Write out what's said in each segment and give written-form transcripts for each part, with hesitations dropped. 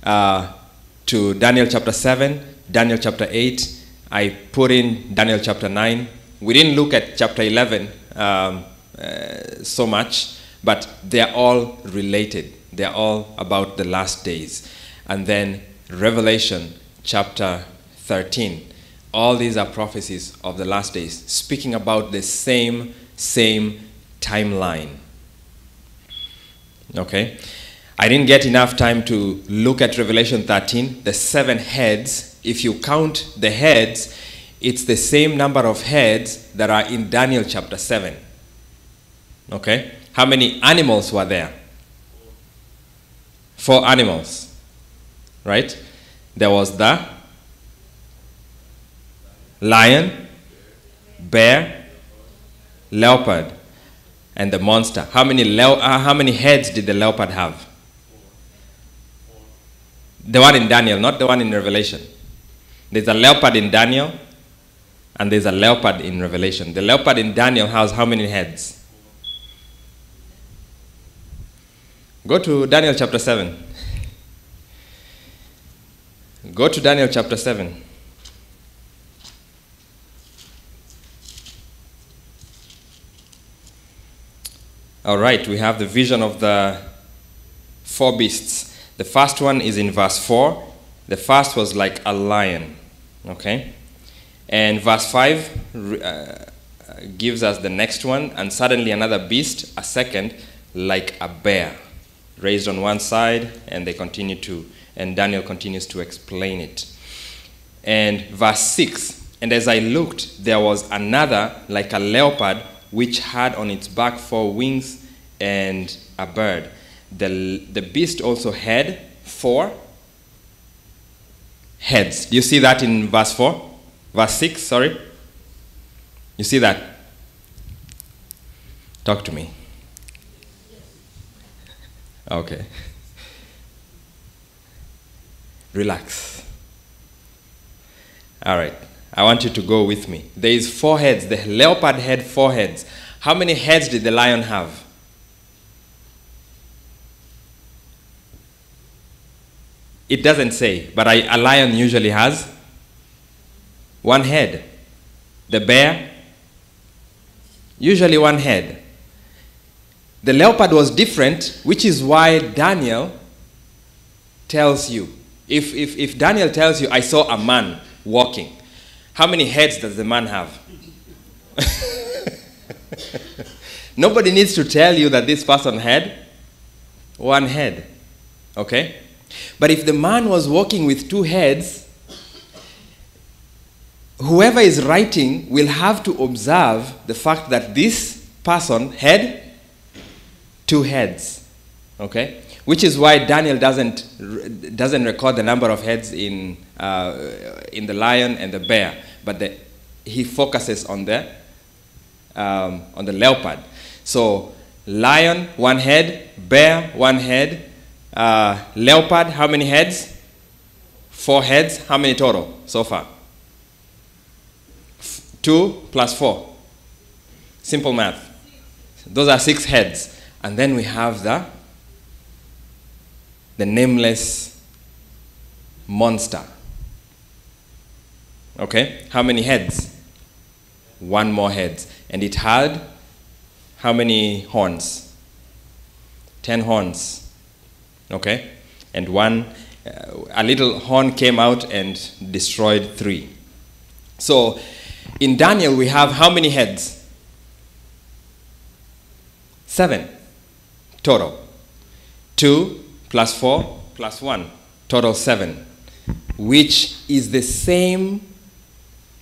to Daniel chapter 7, Daniel chapter 8. I put in Daniel chapter 9. We didn't look at chapter 11 so much, but they're all related. They're all about the last days. And then Revelation chapter 13. All these are prophecies of the last days, speaking about the same timeline. Okay? I didn't get enough time to look at Revelation 13, the 7 heads. If you count the heads, it's the same number of heads that are in Daniel chapter 7. Okay? How many animals were there? 4 animals. Right? There was the lion, bear, leopard, and the monster. How many heads did the leopard have? The one in Daniel, not the one in Revelation. There's a leopard in Daniel, and there's a leopard in Revelation. The leopard in Daniel has how many heads? Go to Daniel chapter 7. Go to Daniel chapter 7. All right, we have the vision of the 4 beasts. The first one is in verse 4. The first was like a lion, okay? And verse 5 gives us the next one, and suddenly another beast, a second, like a bear, raised on one side, and and Daniel continues to explain it. And verse 6, and as I looked, there was another like a leopard, which had on its back 4 wings and a bird. The beast also had 4 heads. Do you see that in verse 4? Verse 6, sorry. You see that? Talk to me. Okay. Relax. All right. I want you to go with me. There is 4 heads. The leopard had 4 heads. How many heads did the lion have? It doesn't say, but a lion usually has 1 head. The bear, usually 1 head. The leopard was different, which is why Daniel tells you. If Daniel tells you, I saw a man walking, how many heads does the man have? Nobody needs to tell you that this person had 1 head. Okay? But if the man was walking with 2 heads, whoever is writing will have to observe the fact that this person had 2 heads. Okay? Which is why Daniel doesn't record the number of heads in the lion and the bear, but he focuses on the leopard. So lion 1 head, bear 1 head, leopard how many heads? 4 heads. How many total so far? 2 plus 4. Simple math. Those are 6 heads. And then we have the nameless monster. Okay? How many heads? 1 more head. And it had how many horns? 10 horns. Okay? And a little horn came out and destroyed 3. So in Daniel we have how many heads? 7 total. 2 plus 4 plus 1, total 7, which is the same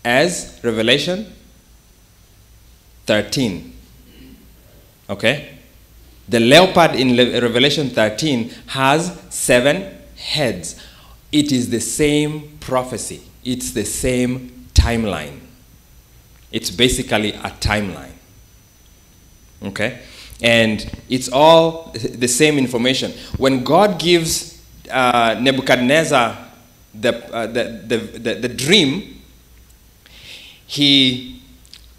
as Revelation 13. Okay? The leopard in Revelation 13 has 7 heads. It is the same prophecy. It's the same timeline. It's basically a timeline. Okay? And it's all the same information. When God gives Nebuchadnezzar the dream,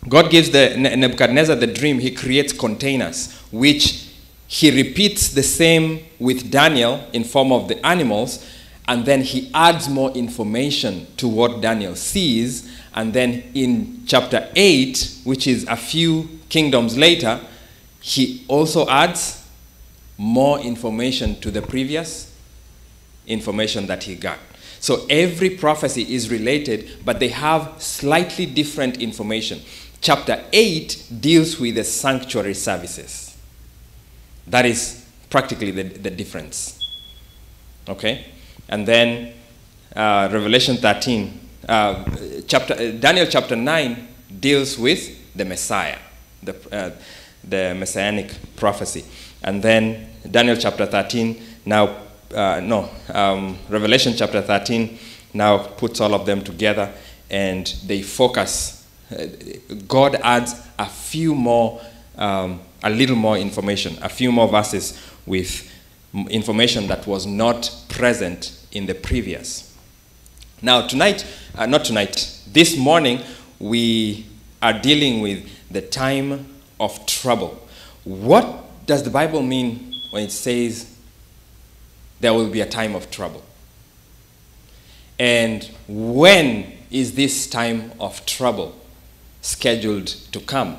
God gives Nebuchadnezzar the dream, he creates containers, which he repeats the same with Daniel in form of the animals, and then he adds more information to what Daniel sees, and then in chapter 8, which is a few kingdoms later, he also adds more information to the previous information that he got. So every prophecy is related, but they have slightly different information. Chapter 8 deals with the sanctuary services. That is practically the difference. Okay? And then Revelation 13, Daniel chapter 9 deals with the Messiah, the messianic prophecy. And then Daniel chapter 13 now, Revelation chapter 13 now puts all of them together, and they focus. God adds a few more, a little more information, a few more verses with information that was not present in the previous. Now this morning, we are dealing with the time of trouble. What does the Bible mean when it says there will be a time of trouble? And when is this time of trouble scheduled to come?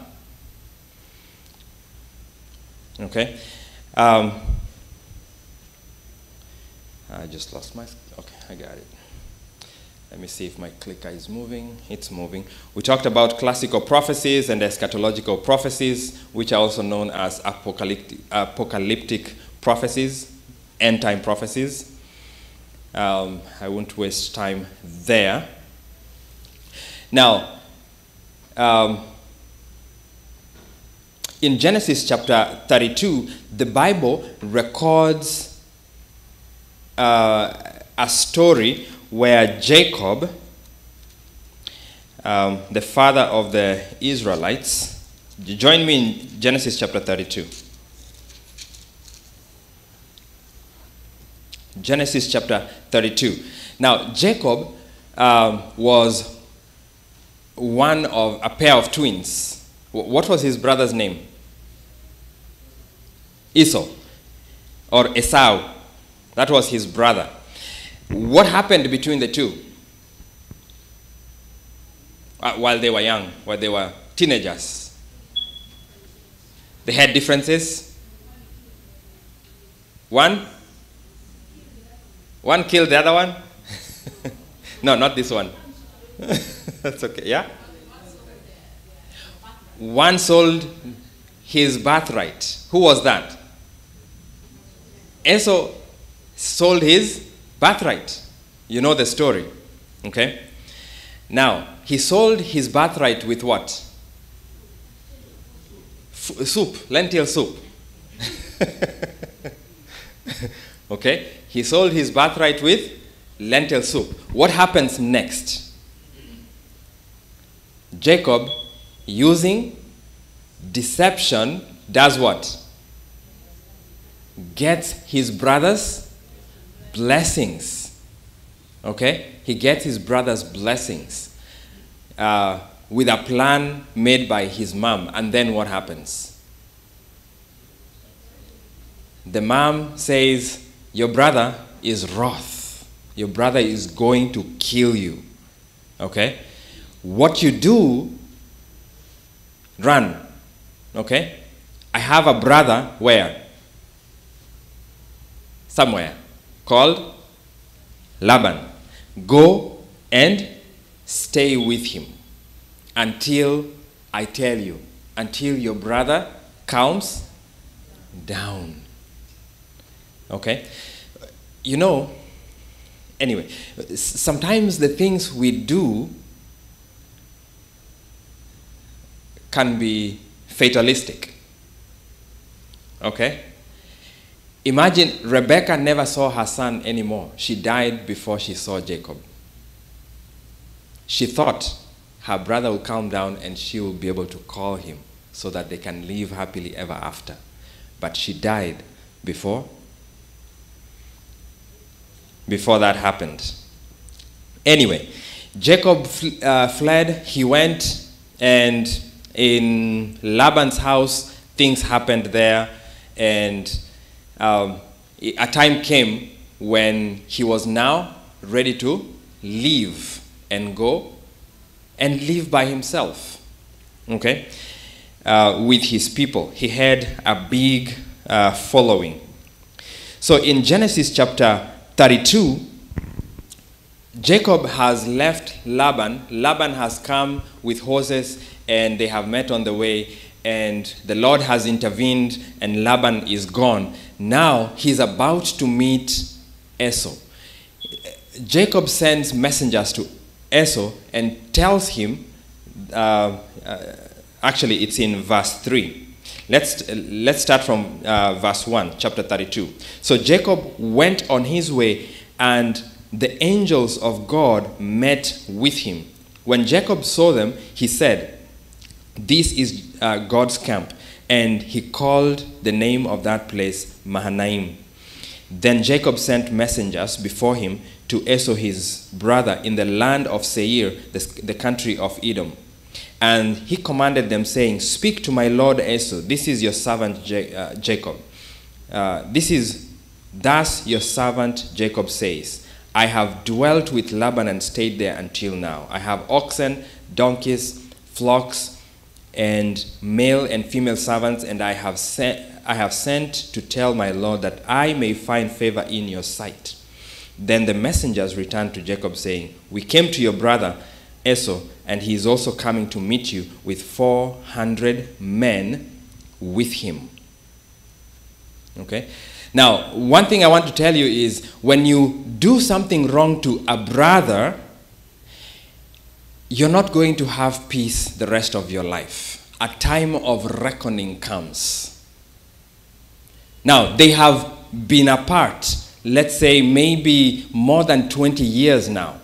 Okay. I just lost my... Okay, I got it. Let me see if my clicker is moving. It's moving. We talked about classical prophecies and eschatological prophecies, which are also known as apocalyptic prophecies, end-time prophecies. I won't waste time there. Now, in Genesis chapter 32, the Bible records a story where Jacob, the father of the Israelites, join me in Genesis chapter 32. Genesis chapter 32. Now, Jacob was one of a pair of twins. What was his brother's name? Esau or Esau. That was his brother. What happened between the two while they were young, while they were teenagers? They had differences. One killed the other one? No, not this one. That's okay, yeah? One sold his birthright. Who was that? Esau sold his birthright. You know the story, okay? Now, he sold his birthright with what? Soup, lentil soup. Okay? He sold his birthright with lentil soup. What happens next? Jacob, using deception, does what? Gets his brother's blessings. Okay? He gets his brother's blessings with a plan made by his mom. And then what happens? The mom says, your brother is wroth. Your brother is going to kill you. Okay? What you do, run. Okay? I have a brother where? Somewhere. Called Laban. Go and stay with him until I tell you. Until your brother comes down. Okay? You know, anyway, sometimes the things we do can be fatalistic. Okay? Imagine Rebecca never saw her son anymore. She died before she saw Jacob. She thought her brother will come down and she will be able to call him so that they can live happily ever after. But she died before that happened. Anyway, Jacob fled. He went, and in Laban's house, things happened there, and a time came when he was now ready to leave and go and live by himself, okay, with his people. He had a big following. So in Genesis chapter 32, Jacob has left Laban. Laban has come with horses, and they have met on the way, and the Lord has intervened, and Laban is gone. Now he's about to meet Esau. Jacob sends messengers to Esau and tells him, actually it's in verse 3. Let's start from verse 1, chapter 32. So Jacob went on his way, and the angels of God met with him. When Jacob saw them, he said, "This is God's camp." And he called the name of that place Mahanaim. Then Jacob sent messengers before him to Esau his brother in the land of Seir, the country of Edom. And he commanded them, saying, "Speak to my lord Esau. This is your servant Jacob. Thus your servant Jacob says, I have dwelt with Laban and stayed there until now. I have oxen, donkeys, flocks, and male and female servants, and I have sent to tell my lord that I may find favor in your sight." Then the messengers returned to Jacob, saying, "We came to your brother Esau, and he is also coming to meet you with 400 men with him." Okay? Now, one thing I want to tell you is, when you do something wrong to a brother, you're not going to have peace the rest of your life. A time of reckoning comes. Now, they have been apart, let's say maybe more than 20 years now.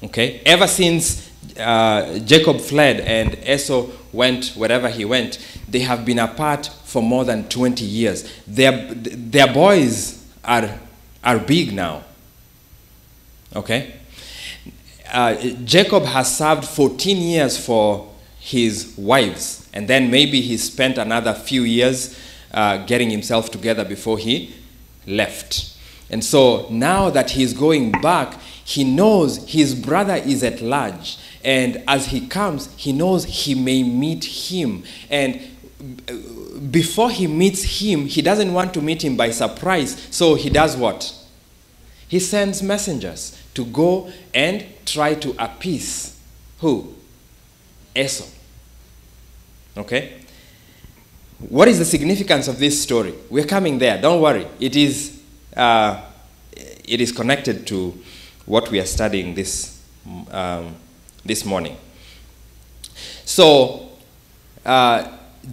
Okay? Ever since Jacob fled and Esau went wherever he went, they have been apart for more than 20 years. Their boys are big now. Okay? Jacob has served 14 years for his wives, and then maybe he spent another few years getting himself together before he left. And so now that he's going back, he knows his brother is at large. And as he comes, he knows he may meet him. And before he meets him, he doesn't want to meet him by surprise. So he does what? He sends messengers to go and try to appease who? Esau. Okay? What is the significance of this story? We're coming there. Don't worry. It is connected to what we are studying this morning. So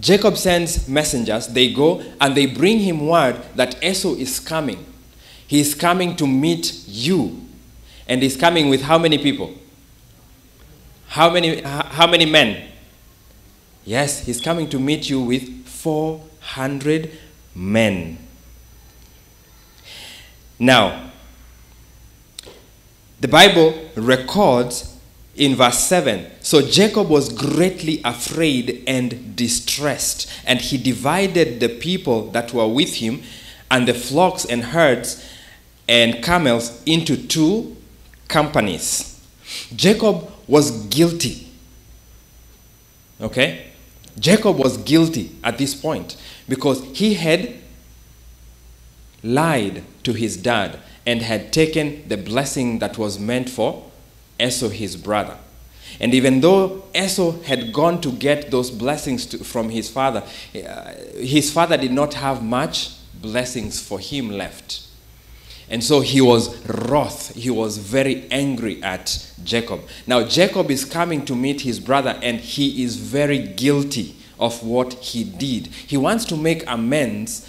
Jacob sends messengers. They go and they bring him word that Esau is coming. He is coming to meet you. And he's coming with how many people? How many men? Yes, he's coming to meet you with 400 men. Now, the Bible records in verse 7, so Jacob was greatly afraid and distressed, and he divided the people that were with him and the flocks and herds and camels into 2 companies. Jacob was guilty. Okay? Jacob was guilty at this point because he had lied to his dad and had taken the blessing that was meant for Esau, his brother. And even though Esau had gone to get those blessings from his father did not have much blessings for him left. And so he was wroth. He was very angry at Jacob. Now Jacob is coming to meet his brother, and he is very guilty of what he did. He wants to make amends,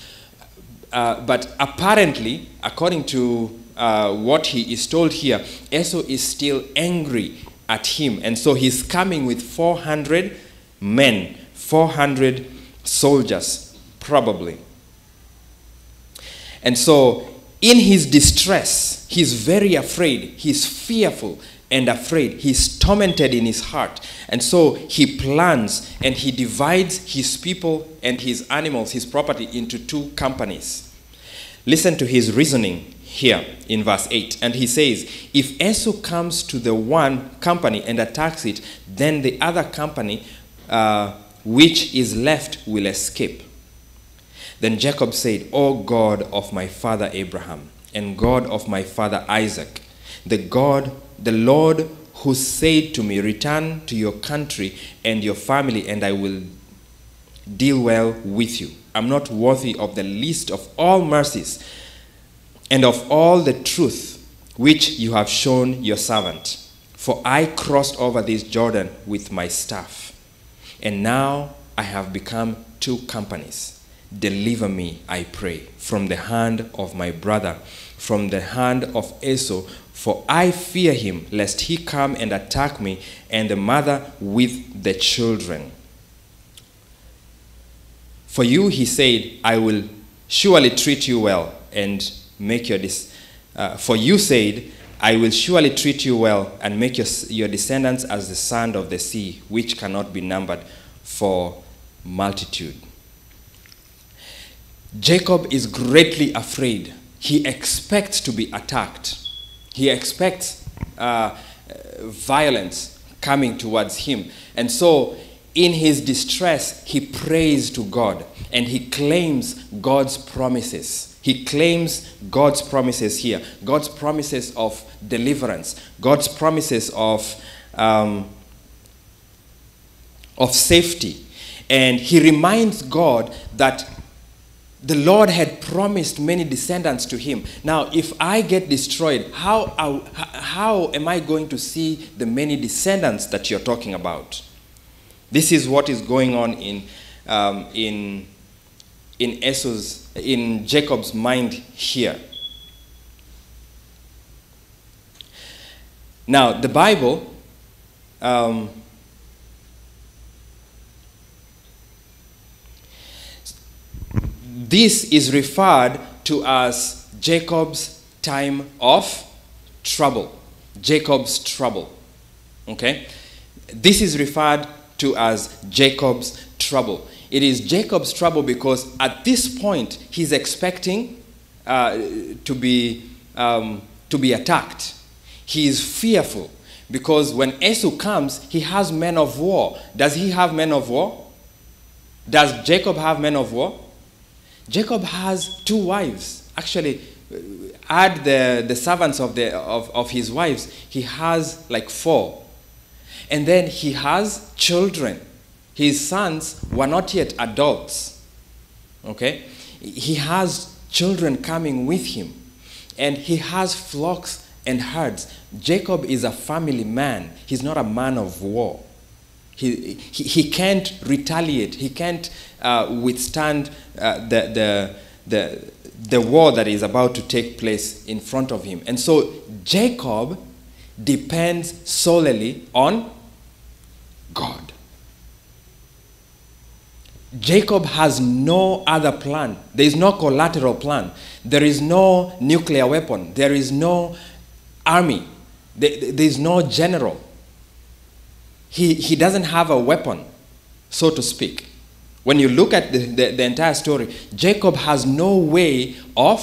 but apparently, according to what he is told here, Esau is still angry at him. And so he's coming with 400 men, 400 soldiers, probably. And so in his distress, he's very afraid. He's fearful and afraid. He's tormented in his heart. And so he plans and he divides his people and his animals, his property, into 2 companies. Listen to his reasoning. here in verse 8. And he says, if Esau comes to the one company and attacks it, then the other company which is left will escape. Then Jacob said, O God of my father Abraham, and God of my father Isaac, the Lord who said to me, return to your country and your family, and I will deal well with you. I'm not worthy of the least of all mercies and of all the truth which you have shown your servant. For I crossed over this Jordan with my staff, and now I have become two companies. Deliver me, I pray, from the hand of my brother, from the hand of Esau, for I fear him, lest he come and attack me and the mother with the children. For you, he said, I will surely treat you well and make your for you said, I will surely treat you well and make your descendants as the sand of the sea, which cannot be numbered for multitude. Jacob is greatly afraid. He expects to be attacked. He expects violence coming towards him. And so, in his distress, he prays to God and he claims God's promises. He claims God's promises here. God's promises of deliverance. God's promises of safety. And he reminds God that the Lord had promised many descendants to him. Now, if I get destroyed, how am I going to see the many descendants that you're talking about? This is what is going on in Jacob's mind here. Now, the Bible this is referred to as Jacob's time of trouble. Jacob's trouble. Okay? This is referred to as Jacob's trouble. It is Jacob's trouble because at this point he's expecting to be attacked. He is fearful because when Esau comes, he has men of war. Does he have men of war? Does Jacob have men of war? Jacob has two wives. Actually, add the servants of his wives, he has like 4. And then he has children. His sons were not yet adults. Okay? He has children coming with him. And he has flocks and herds. Jacob is a family man. He's not a man of war. He can't retaliate. He can't withstand the war that is about to take place in front of him. And so Jacob depends solely on God. Jacob has no other plan. There is no collateral plan. There is no nuclear weapon. There is no army. There is no general. He doesn't have a weapon, so to speak. When you look at the entire story, Jacob has no way of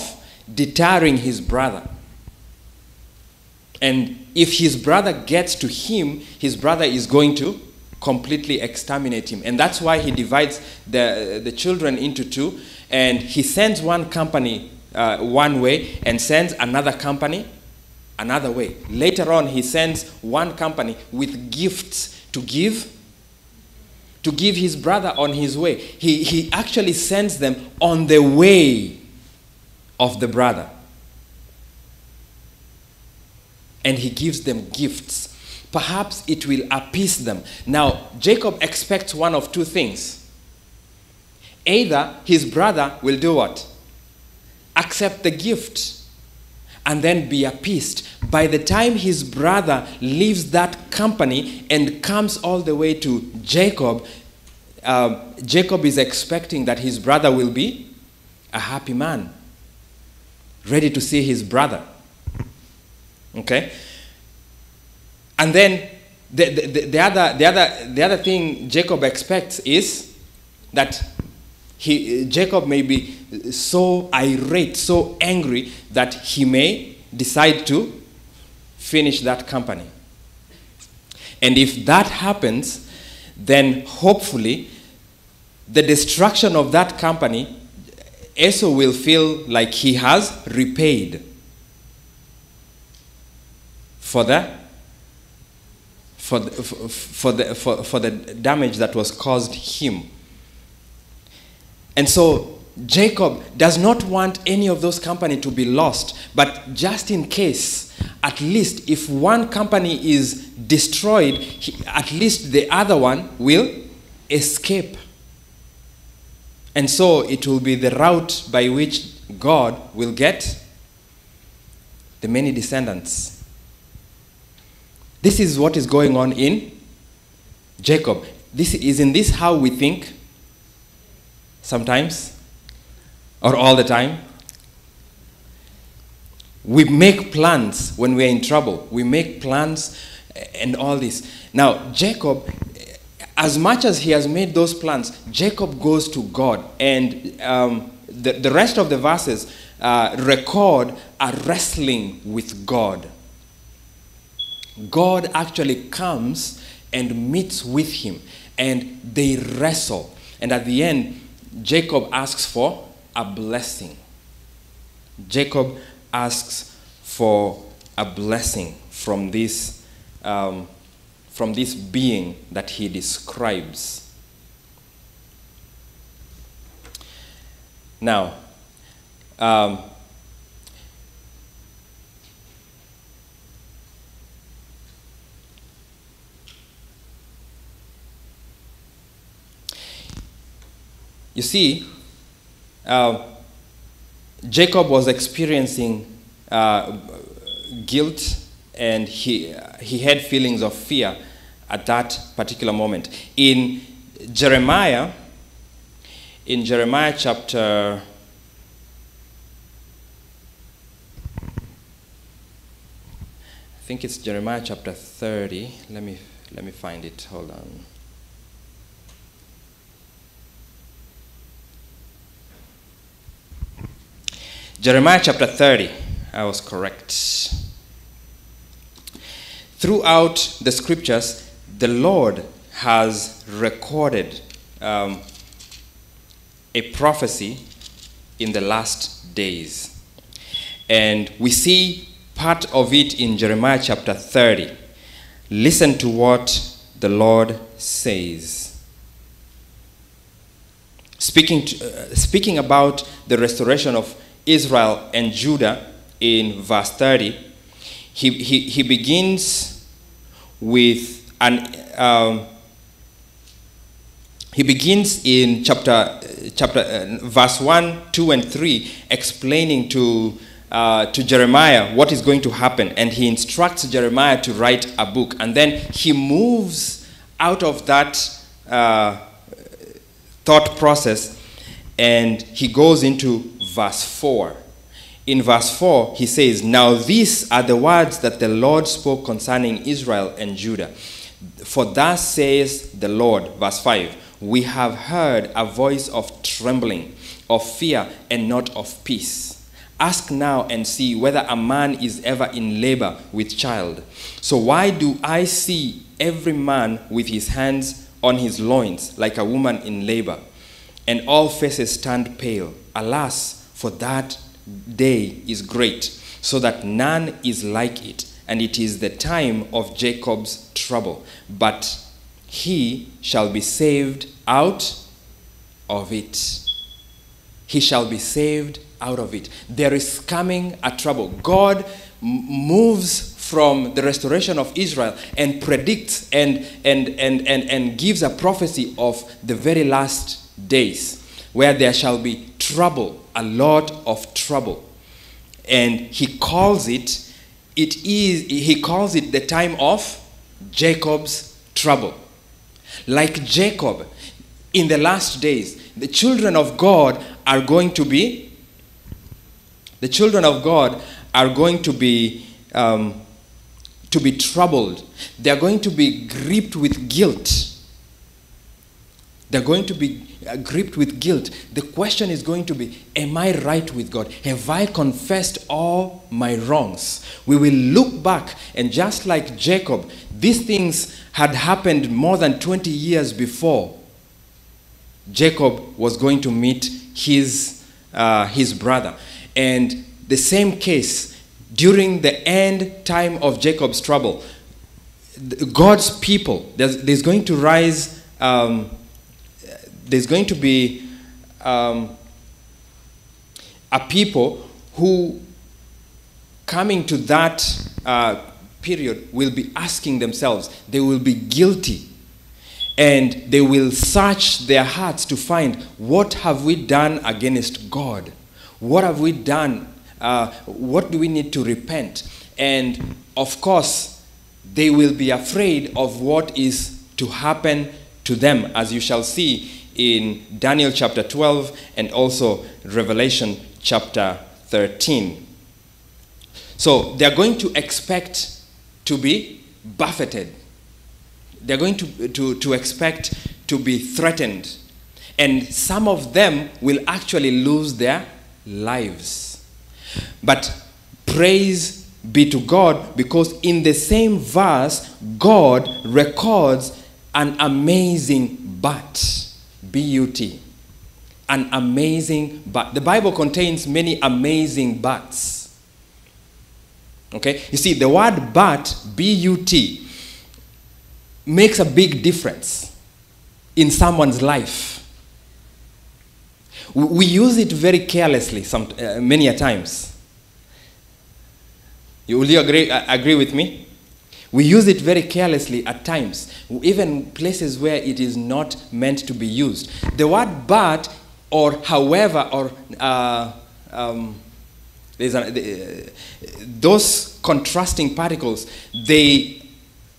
deterring his brother. And if his brother gets to him, his brother is going to completely exterminate him. And that's why he divides the children into 2. And he sends one company one way and sends another company another way. Later on, he sends one company with gifts to give his brother on his way. He actually sends them on the way of the brother. And he gives them gifts. Perhaps it will appease them. Now, Jacob expects one of 2 things. Either his brother will do what? Accept the gift and then be appeased. By the time his brother leaves that company and comes all the way to Jacob, Jacob is expecting that his brother will be a happy man, ready to see his brother. Okay? And then the other thing Jacob expects is that Jacob may be so irate, so angry that he may decide to finish that company. And if that happens, then hopefully the destruction of that company, Esau will feel like he has repaid for the damage that was caused him. And so Jacob does not want any of those companies to be lost, but just in case, at least if one company is destroyed, at least the other one will escape. And so it will be the route by which God will get the many descendants. This is what is going on in Jacob. Isn't this how we think sometimes or all the time? We make plans when we're in trouble. We make plans and all this. Now, Jacob, as much as he has made those plans, Jacob goes to God. And the rest of the verses record a wrestling with God. God actually comes and meets with him. And they wrestle. And at the end, Jacob asks for a blessing. Jacob asks for a blessing from this being that he describes. Now, you see, Jacob was experiencing guilt, and he had feelings of fear at that particular moment. In Jeremiah chapter, I think it's Jeremiah chapter 30. Let me find it. Hold on. Jeremiah chapter 30, I was correct. Throughout the scriptures, the Lord has recorded a prophecy in the last days. And we see part of it in Jeremiah chapter 30. Listen to what the Lord says. Speaking about the restoration of Israel and Judah in verse 30, he begins with he begins in verse 1, 2, and 3, explaining to Jeremiah what is going to happen, and he instructs Jeremiah to write a book, and then he moves out of that thought process, and he goes into verse 4. In verse 4, he says, "Now these are the words that the Lord spoke concerning Israel and Judah. For thus says the Lord," verse 5, "we have heard a voice of trembling, of fear, and not of peace. Ask now and see whether a man is ever in labor with child. So why do I see every man with his hands on his loins like a woman in labor? And all faces stand pale. Alas, for that day is great, so that none is like it. And it is the time of Jacob's trouble. But he shall be saved out of it." He shall be saved out of it. There is coming a trouble. God moves from the restoration of Israel and predicts and gives a prophecy of the very last days, where there shall be trouble, a lot of trouble. And he calls it the time of Jacob's trouble. Like Jacob, in the last days, the children of God are going to be troubled. They are going to be gripped with guilt. They're going to be gripped with guilt. The question is going to be, am I right with God? Have I confessed all my wrongs? We will look back, and just like Jacob, these things had happened more than 20 years before Jacob was going to meet his brother. And the same case, during the end time of Jacob's trouble, God's people, there's going to rise... there's going to be a people who, coming to that period, will be asking themselves, they will be guilty, and they will search their hearts to find, what have we done against God? What have we done? What do we need to repent? And of course, they will be afraid of what is to happen to them, as you shall see in Daniel chapter 12 and also Revelation chapter 13. So they're going to expect to be buffeted. They're going to expect to be threatened. And some of them will actually lose their lives. But praise be to God, because in the same verse, God records an amazing but. B-U-T. An amazing but. The Bible contains many amazing buts. Okay? You see, the word but, B-U-T, makes a big difference in someone's life. We use it very carelessly many a times. Will you agree with me? We use it very carelessly at times, even places where it is not meant to be used. The word but, or however, or those contrasting particles,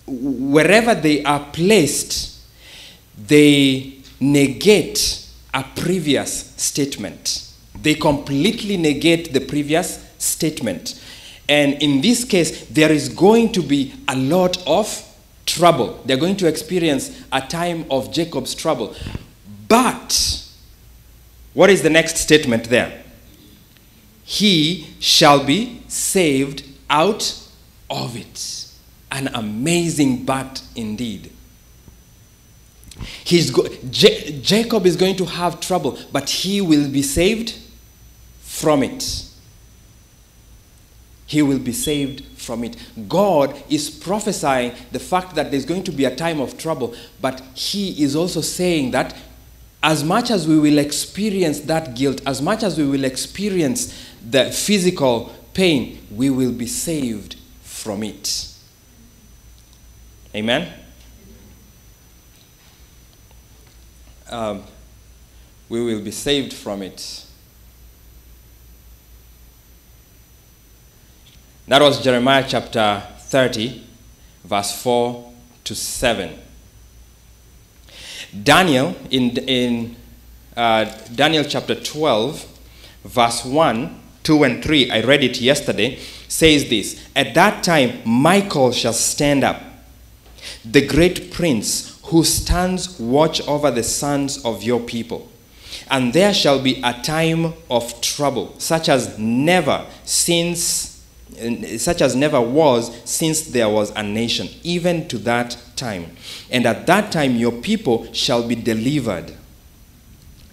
wherever they are placed, they negate a previous statement. They completely negate the previous statement. And in this case, there is going to be a lot of trouble. They're going to experience a time of Jacob's trouble. But, what is the next statement there? He shall be saved out of it. An amazing but indeed. Jacob is going to have trouble, but he will be saved from it. He will be saved from it. God is prophesying the fact that there's going to be a time of trouble, but he is also saying that as much as we will experience that guilt, as much as we will experience the physical pain, we will be saved from it. Amen? We will be saved from it. That was Jeremiah chapter 30, verse 4 to 7. Daniel, in Daniel chapter 12, verse 1, 2, and 3, I read it yesterday, says this: At that time Michael shall stand up, the great prince who stands watch over the sons of your people. And there shall be a time of trouble, such as never was since there was a nation, even to that time. And at that time your people shall be delivered,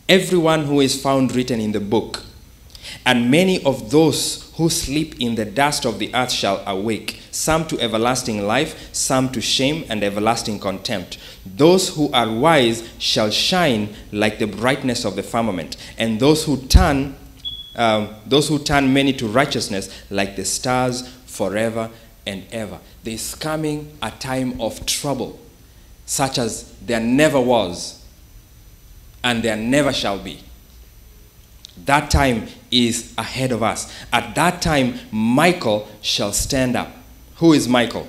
everyone who is found written in the book. And many of those who sleep in the dust of the earth shall awake, some to everlasting life, some to shame and everlasting contempt. Those who are wise shall shine like the brightness of the firmament, and those who turn many to righteousness like the stars forever and ever. There is coming a time of trouble, such as there never was and there never shall be. That time is ahead of us. At that time, Michael shall stand up. Who is Michael?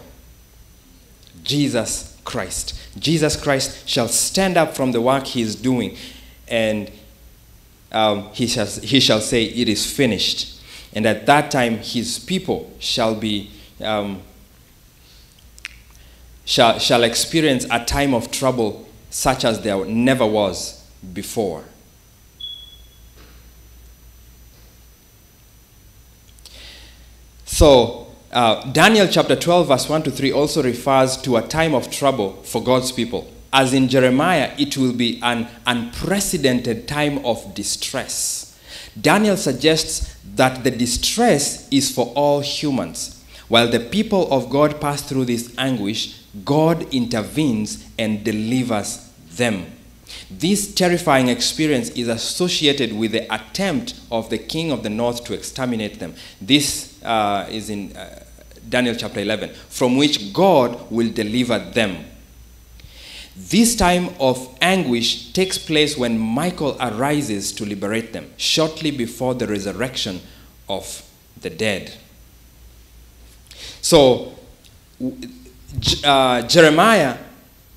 Jesus Christ. Jesus Christ shall stand up from the work he is doing, and he shall say, "It is finished." And at that time, his people shall be shall experience a time of trouble such as there never was before. So, Daniel chapter 12 verse 1 to 3 also refers to a time of trouble for God's people. As in Jeremiah, it will be an unprecedented time of distress. Daniel suggests that the distress is for all humans. While the people of God pass through this anguish, God intervenes and delivers them. This terrifying experience is associated with the attempt of the king of the north to exterminate them. This is in Daniel chapter 11, from which God will deliver them. This time of anguish takes place when Michael arises to liberate them, shortly before the resurrection of the dead. So, Jeremiah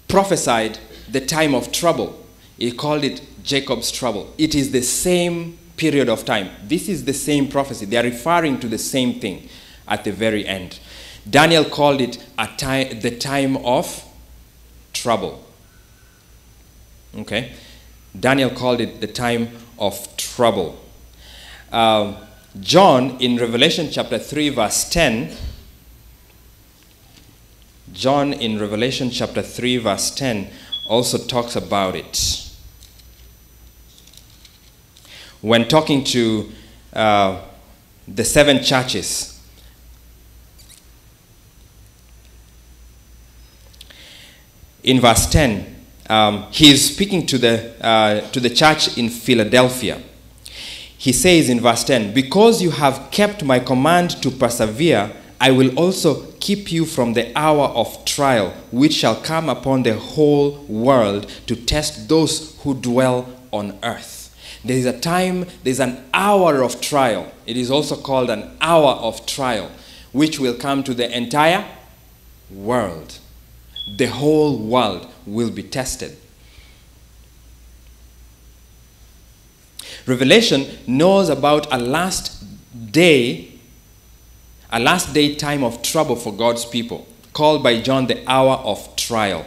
prophesied the time of trouble. He called it Jacob's trouble. It is the same period of time. This is the same prophecy. They are referring to the same thing at the very end. Daniel called it the time of trouble. Okay? Daniel called it the time of trouble. John, in Revelation chapter 3, verse 10, John in Revelation chapter 3, verse 10, also talks about it. When talking to the 7 churches, in verse 10, he is speaking to the church in Philadelphia. He says in verse 10, "Because you have kept my command to persevere, I will also keep you from the hour of trial, which shall come upon the whole world to test those who dwell on earth." There is a time, there's an hour of trial. It is also called an hour of trial, which will come to the entire world. The whole world will be tested. Revelation knows about a last day time of trouble for God's people, called by John the hour of trial.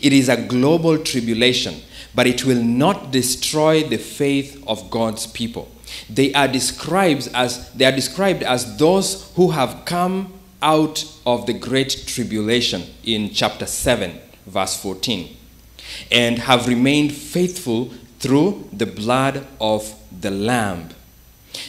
It is a global tribulation, but it will not destroy the faith of God's people. They are described as those who have come out of the great tribulation in chapter 7, verse 14, and have remained faithful through the blood of the Lamb.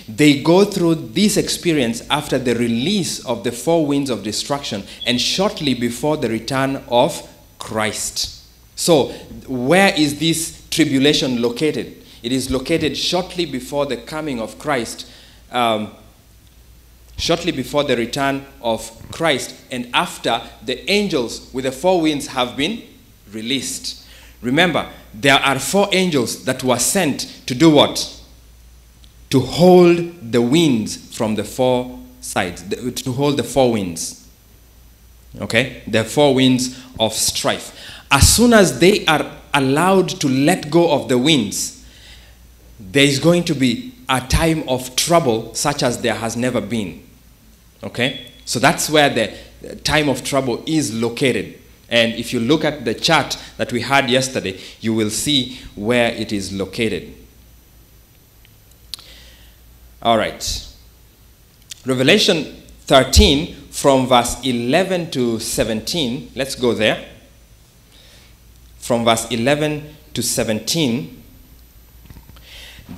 They go through this experience after the release of the 4 winds of destruction and shortly before the return of Christ. So, where is this tribulation located? It is located shortly before the coming of Christ, shortly before the return of Christ, and after the angels with the 4 winds have been released. Remember, there are 4 angels that were sent to do what? To hold the winds from the 4 sides, to hold the 4 winds. Okay? The 4 winds of strife. As soon as they are allowed to let go of the winds, there is going to be a time of trouble such as there has never been. Okay? So that's where the time of trouble is located. And if you look at the chart that we had yesterday, you will see where it is located. All right. Revelation 13 from verse 11 to 17. Let's go there. From verse 11 to 17.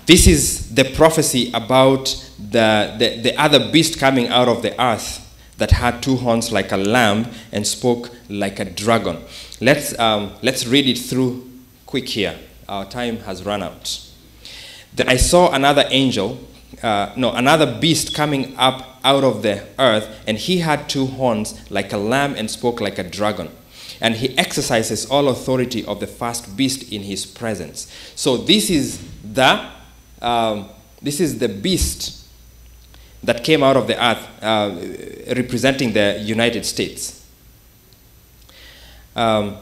This is the prophecy about the other beast coming out of the earth that had 2 horns like a lamb and spoke like a dragon. Let's read it through quick here. Our time has run out. Then I saw another beast coming up out of the earth, and he had 2 horns like a lamb and spoke like a dragon. And he exercises all authority of the first beast in his presence. So this is the beast that came out of the earth, representing the United States. And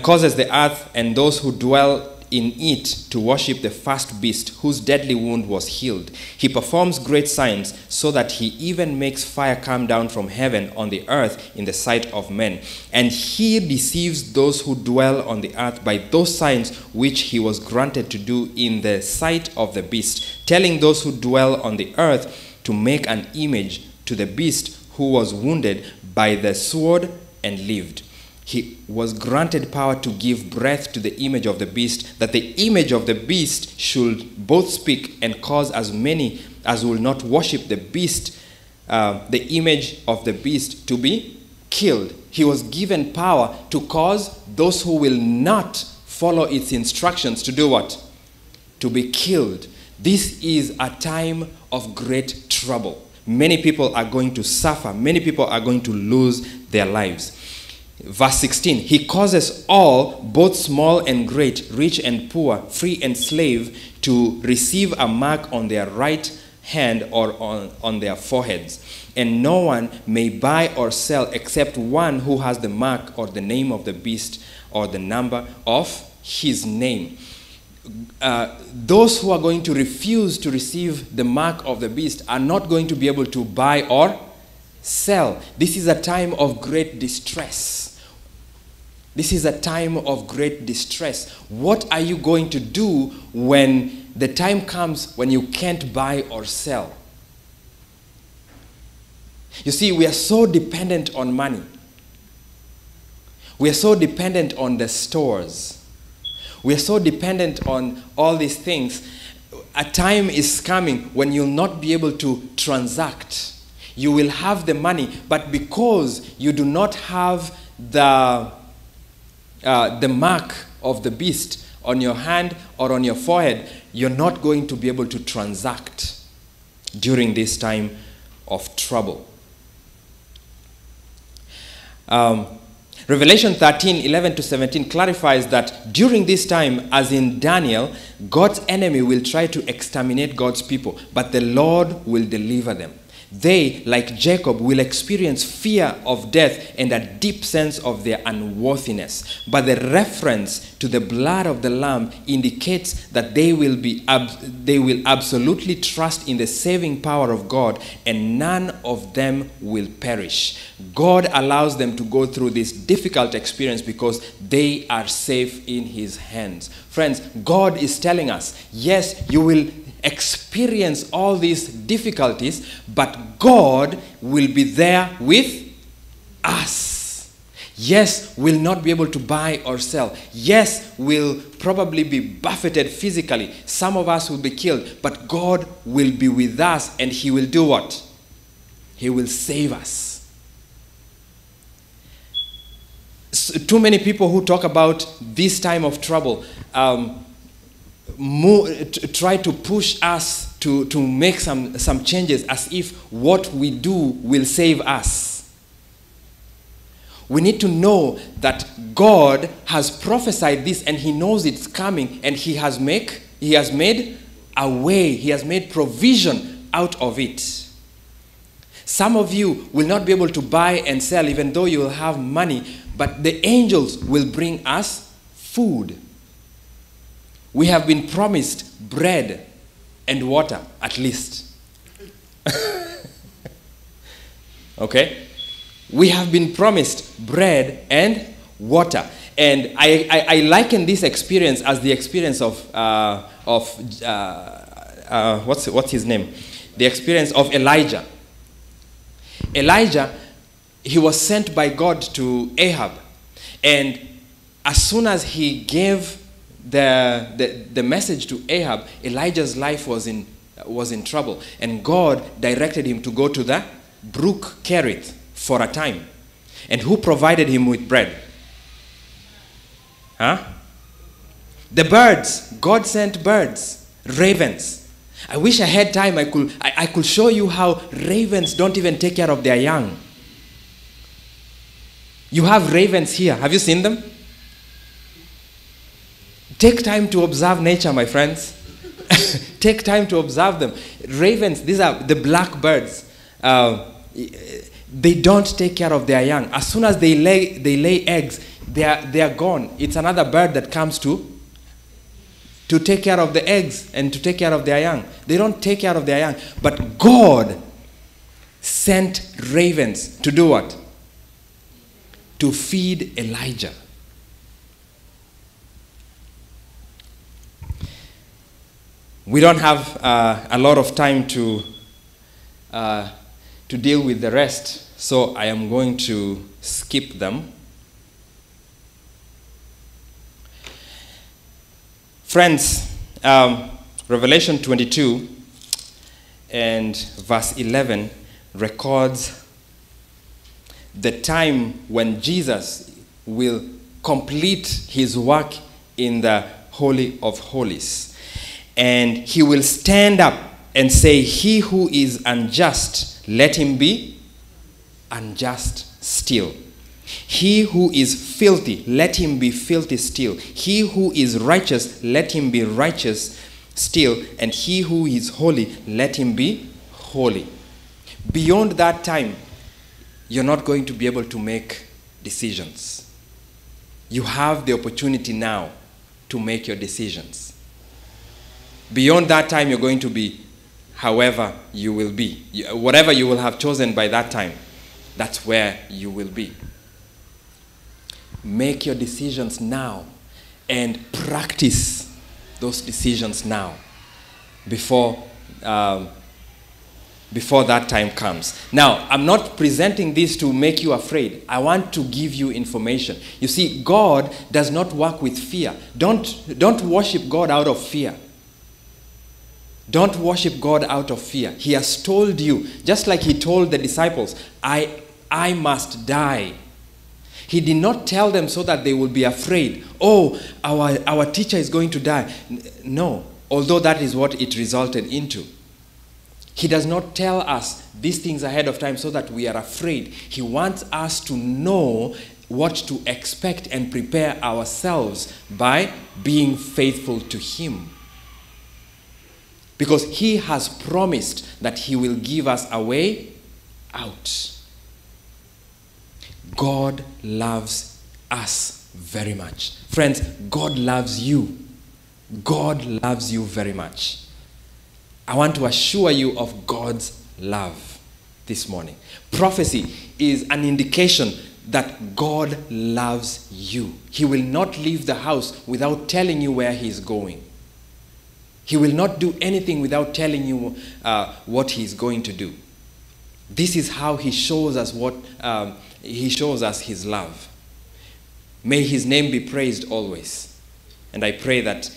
causes the earth and those who dwell in it to worship the first beast whose deadly wound was healed. He performs great signs so that he even makes fire come down from heaven on the earth in the sight of men. And he deceives those who dwell on the earth by those signs which he was granted to do in the sight of the beast, telling those who dwell on the earth to make an image to the beast who was wounded by the sword and lived. He was granted power to give breath to the image of the beast, that the image of the beast should both speak and cause as many as will not worship the beast, the image of the beast, to be killed. He was given power to cause those who will not follow its instructions to do what? To be killed. This is a time of great trouble. Many people are going to suffer. Many people are going to lose their lives. Verse 16, he causes all, both small and great, rich and poor, free and slave, to receive a mark on their right hand or on their foreheads. And no one may buy or sell except one who has the mark or the name of the beast or the number of his name. Those who are going to refuse to receive the mark of the beast are not going to be able to buy or sell. This is a time of great distress. This is a time of great distress. What are you going to do when the time comes when you can't buy or sell? You see, we are so dependent on money. We are so dependent on the stores. We are so dependent on all these things. A time is coming when you'll not be able to transact. You will have the money, but because you do not have the mark of the beast on your hand or on your forehead, you're not going to be able to transact during this time of trouble. Revelation 13:11-17 clarifies that during this time, as in Daniel, God's enemy will try to exterminate God's people, but the Lord will deliver them. They, like Jacob, will experience fear of death and a deep sense of their unworthiness. But the reference to the blood of the Lamb indicates that they will absolutely trust in the saving power of God, and none of them will perish. God allows them to go through this difficult experience because they are safe in His hands. Friends, God is telling us, yes, you will experience all these difficulties, but God will be there with us. Yes, we'll not be able to buy or sell. Yes, we'll probably be buffeted physically. Some of us will be killed, but God will be with us, and He will do what? He will save us. Too many people who talk about this time of trouble try to push us to make some changes as if what we do will save us. We need to know that God has prophesied this, and He knows it's coming, and He has made a way. He has made provision out of it. Some of you will not be able to buy and sell even though you will have money, but the angels will bring us food. We have been promised bread and water, at least. Okay? We have been promised bread and water. And I liken this experience as the experience of what's his name? The experience of Elijah. Elijah, he was sent by God to Ahab. And as soon as he gave the message to Ahab, Elijah's life was in trouble, and God directed him to go to the brook Kerith for a time. And who provided him with bread? The birds. God sent birds, ravens. I wish I had time. I could show you how ravens don't even take care of their young. You have ravens here. Have you seen them? Take time to observe nature, my friends. Take time to observe them. Ravens, these are the black birds. They don't take care of their young. As soon as they lay eggs, they are gone. It's another bird that comes to to take care of the eggs and to take care of their young. They don't take care of their young. But God sent ravens to do what? To feed Elijah. We don't have a lot of time to deal with the rest, so I am going to skip them. Friends, Revelation 22 and verse 11 records the time when Jesus will complete his work in the Holy of Holies. And he will stand up and say, "He who is unjust, let him be unjust still. He who is filthy, let him be filthy still. He who is righteous, let him be righteous still. And he who is holy, let him be holy." Beyond that time, you're not going to be able to make decisions. You have the opportunity now to make your decisions. Beyond that time, you're going to be however you will be. Whatever you will have chosen by that time, that's where you will be. Make your decisions now and practice those decisions now before that time comes. Now, I'm not presenting this to make you afraid. I want to give you information. You see, God does not work with fear. Don't worship God out of fear. Don't worship God out of fear. He has told you, just like he told the disciples, I must die. He did not tell them so that they will be afraid. Oh, our teacher is going to die. No, although that is what it resulted into. He does not tell us these things ahead of time so that we are afraid. He wants us to know what to expect and prepare ourselves by being faithful to him. Because he has promised that he will give us a way out. God loves us very much. Friends, God loves you. God loves you very much. I want to assure you of God's love this morning. Prophecy is an indication that God loves you. He will not leave the house without telling you where he is going. He will not do anything without telling you what he is going to do. This is how he shows us his love. May his name be praised always. And I pray that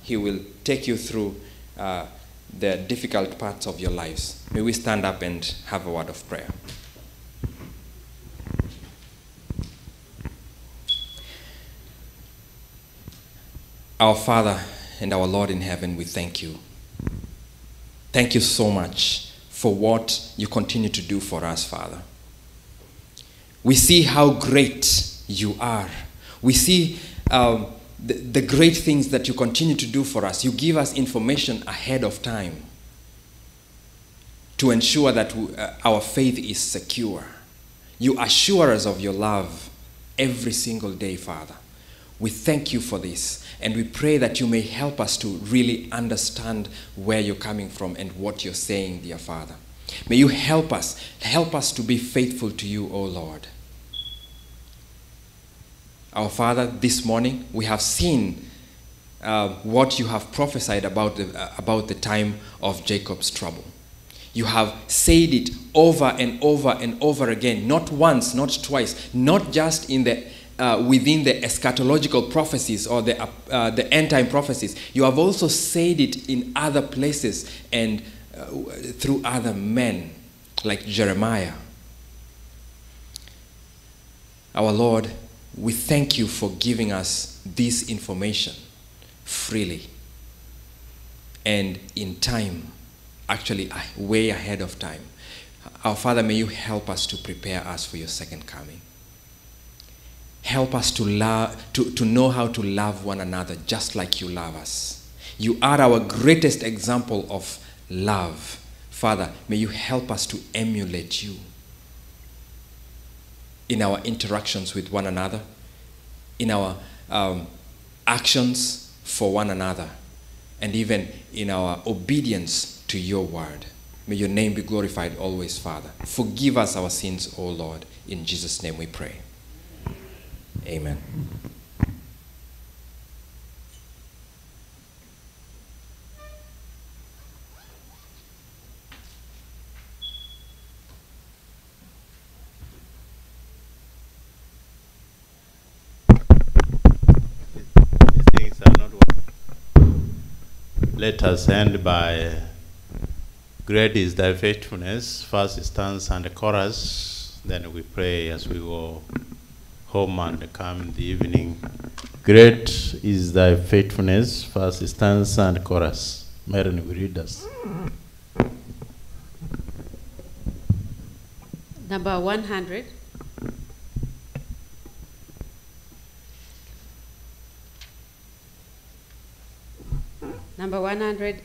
he will take you through the difficult parts of your lives. May we stand up and have a word of prayer. Our Father and our Lord in heaven, we thank you. Thank you so much for what you continue to do for us, Father. We see how great you are. We see the great things that you continue to do for us. You give us information ahead of time to ensure that our faith is secure. You assure us of your love every single day, Father. We thank you for this, and we pray that you may help us to really understand where you're coming from and what you're saying, dear Father. May you help us to be faithful to you, O Lord. Our Father, this morning we have seen what you have prophesied about the time of Jacob's trouble. You have said it over and over and over again, not once, not twice, not just in the within the eschatological prophecies or the end-time prophecies. You have also said it in other places and through other men like Jeremiah. Our Lord, we thank you for giving us this information freely and in time, actually way ahead of time. Our Father, may you help us to prepare us for your second coming. Help us to know how to love one another just like you love us. You are our greatest example of love. Father, may you help us to emulate you in our interactions with one another, in our actions, for one another, and even in our obedience to your word. May your name be glorified always, Father. Forgive us our sins, O Lord. In Jesus' name we pray. Amen. Things are not working. Let us end by great is thy faithfulness, first stanza and the chorus. Then we pray as we go home and come in the evening. Great is thy faithfulness, first stanza and chorus. Maren will read us. Number 100. Number 100.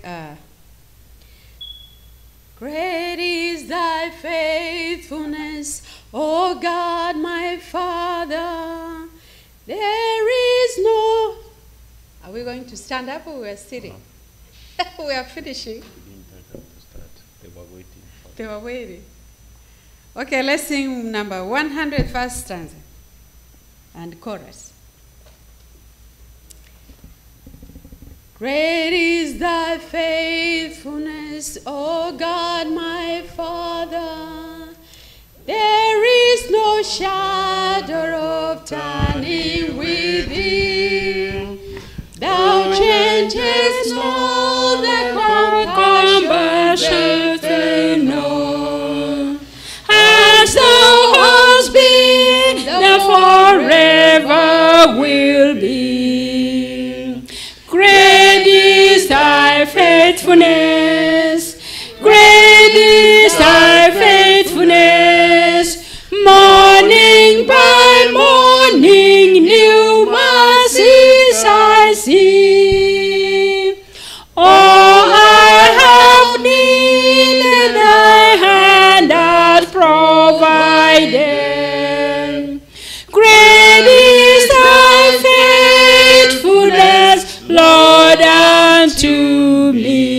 Great is thy faithfulness, O God, my Father. There is no... Are we going to stand up or we are sitting? No. We are finishing. They were waiting. They were waiting. Okay, let's sing number 100, first stanza and chorus. Great is thy faithfulness, O God, my Father. There is no shadow of turning with thee. Thou changest all the compassion they know. As thou hast been, thou forever will be. Great is thy faithfulness, great is thy faithfulness. Morning by morning, new mercies I see. All I have needed, thy hand hath provided. Great is thy faithfulness, Lord, unto me.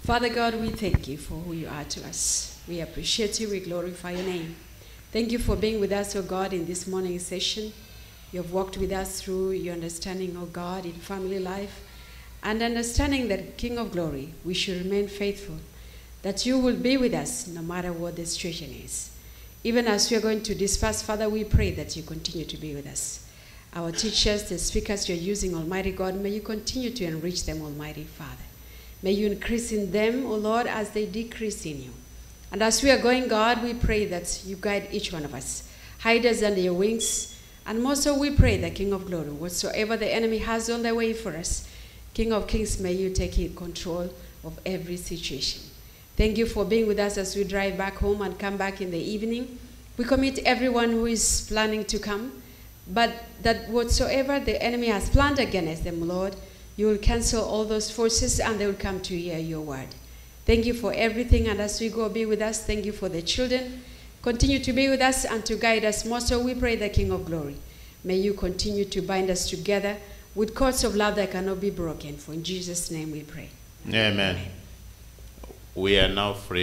Father God, we thank you for who you are to us. We appreciate you. We glorify your name. Thank you for being with us, O God, in this morning session. You have walked with us through your understanding, O God, in family life, and understanding that, King of glory, we should remain faithful, that you will be with us no matter what the situation is. Even as we are going to disperse, Father, we pray that you continue to be with us. Our teachers, the speakers you're using, Almighty God, may you continue to enrich them, Almighty Father. May you increase in them, O Lord, as they decrease in you. And as we are going, God, we pray that you guide each one of us. Hide us under your wings. And most so we pray that, King of glory, whatsoever the enemy has on the way for us, King of kings, may you take control of every situation. Thank you for being with us as we drive back home and come back in the evening. We commit everyone who is planning to come, but that whatsoever the enemy has planned against them, Lord, you will cancel all those forces and they will come to hear your word. Thank you for everything, and as we go, be with us. Thank you for the children. Continue to be with us and to guide us more. So we pray, the King of glory, may you continue to bind us together with cords of love that cannot be broken. For in Jesus' name we pray. Amen. We are now free.